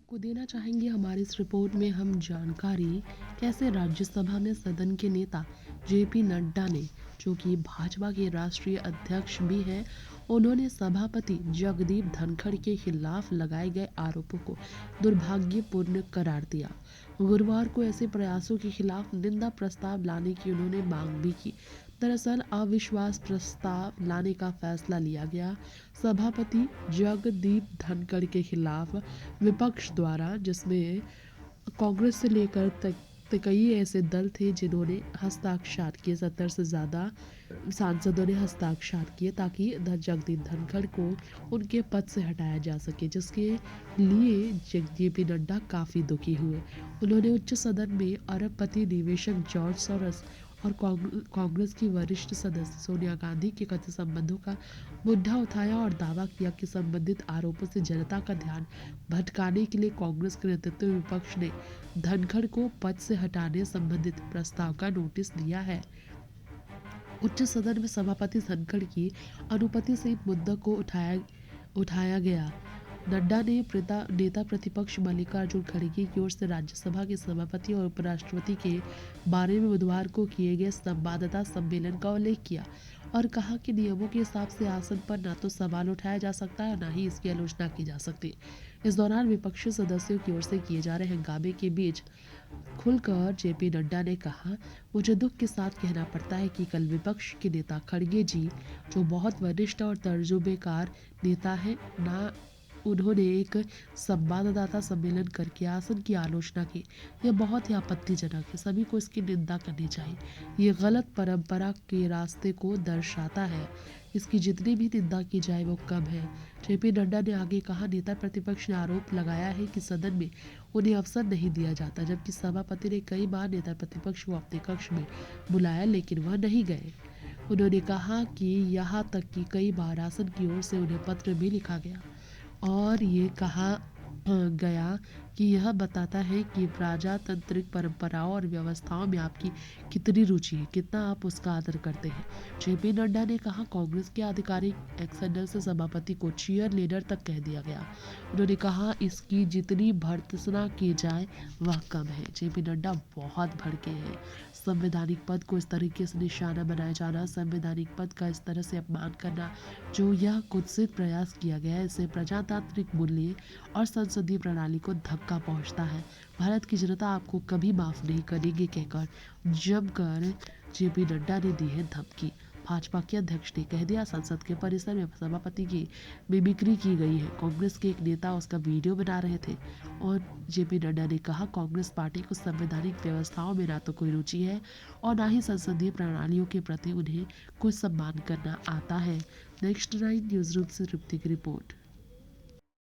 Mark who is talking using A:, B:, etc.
A: आपको देना चाहेंगे हमारी इस रिपोर्ट में हम जानकारी कैसे राज्यसभा में सदन के नेता जेपी नड्डा ने, जो कि भाजपा के राष्ट्रीय अध्यक्ष भी हैं, उन्होंने सभापति जगदीप धनखड़ के खिलाफ लगाए गए आरोपों को दुर्भाग्यपूर्ण करार दिया। गुरुवार को ऐसे प्रयासों के खिलाफ निंदा प्रस्ताव लाने की उन्होंने मांग भी की। दरअसल अविश्वास प्रस्ताव लाने का फैसला लिया गया सभापति जगदीप धनखड़ के खिलाफ विपक्ष द्वारा, जिसमें कांग्रेस से लेकर तक कई ऐसे दल थे जिन्होंने हस्ताक्षर किए। 70 से ज़्यादा सांसदों ने हस्ताक्षर किए ताकि जगदीप धनखड़ को उनके पद से हटाया जा सके, जिसके लिए जेपी नड्डा काफ़ी दुखी हुए। उन्होंने उच्च सदन में अरबपति निवेशक जॉर्ज सोरोस और कांग्रेस की वरिष्ठ सदस्य सोनिया गांधी के कथित संबंधों का मुद्दा उठाया और दावा किया कि संबंधित आरोपों से जनता का ध्यान भटकाने के लिए कांग्रेस के नेतृत्व विपक्ष ने धनखड़ को पद से हटाने संबंधित प्रस्ताव का नोटिस दिया है। उच्च सदन में सभापति धनखड़ की अनुपस्थिति से इन मुद्दों को उठाया गया। नड्डा ने नेता प्रतिपक्ष मल्लिकार्जुन खड़गे की ओर से राज्यसभा के सभापति और उपराष्ट्रपति के बारे में बुधवार को किए गए संवाददाता सम्मेलन का उल्लेख किया और कहा कि नियमों के हिसाब से आसन पर न तो सवाल उठाया जा सकता है और न ही इसकी आलोचना की जा सकती। इस दौरान विपक्षी सदस्यों की ओर से किए जा रहे हंगामे के बीच खुलकर जेपी नड्डा ने कहा, मुझे दुख के साथ कहना पड़ता है कि कल विपक्ष के नेता खड़गे जी, जो बहुत वरिष्ठ और तजुर्बेकार नेता हैं, ना उन्होंने एक संवाददाता सम्मेलन करके आसन की आलोचना की। यह बहुत ही आपत्तिजनक है, सभी को इसकी निंदा करनी चाहिए। ये गलत परंपरा के रास्ते को दर्शाता है, इसकी जितनी भी निंदा की जाए वो कम है। जेपी नड्डा ने आगे कहा, नेता प्रतिपक्ष ने आरोप लगाया है कि सदन में उन्हें अवसर नहीं दिया जाता, जबकि सभापति ने कई बार नेता प्रतिपक्ष को अपने कक्ष में बुलाया लेकिन वह नहीं गए। उन्होंने कहा कि यहाँ तक कि कई बार आसन की ओर से उन्हें पत्र भी लिखा गया और ये कहा गया कि यह बताता है कि प्रजातांत्रिक परंपराओं और व्यवस्थाओं में आपकी कितनी रुचि है, कितना आप उसका आदर करते हैं। जेपी नड्डा ने कहा, कांग्रेस के आधिकारिक एक्स हैंडल से सभापति को चीयर लीडर तक कह दिया गया। उन्होंने कहा, इसकी जितनी भर्त्सना की जाए वह कम है। जेपी नड्डा बहुत भड़के हैं। संवैधानिक पद को इस तरीके से निशाना बनाया जाना, संवैधानिक पद का इस तरह से अपमान करना, जो यह कुत्सित प्रयास किया गया है, इससे प्रजातांत्रिक मूल्य और संसदीय प्रणाली को धक्का पहुंचता है। भारत की जनता आपको कभी माफ नहीं करेगी, कहकर जमकर जेपी नड्डा ने दी है धमकी। भाजपा के अध्यक्ष ने कह दिया, संसद के परिसर में सभापति की मिमिक्री की गई है। कांग्रेस के एक नेता उसका वीडियो बना रहे थे और जेपी नड्डा ने कहा, कांग्रेस पार्टी को संवैधानिक व्यवस्थाओं में ना तो कोई रुचि है और ना ही संसदीय प्रणालियों के प्रति उन्हें कुछ सम्मान करना आता है। नेक्स्ट 9 न्यूज़ रूम से रिप्ती की रिपोर्ट।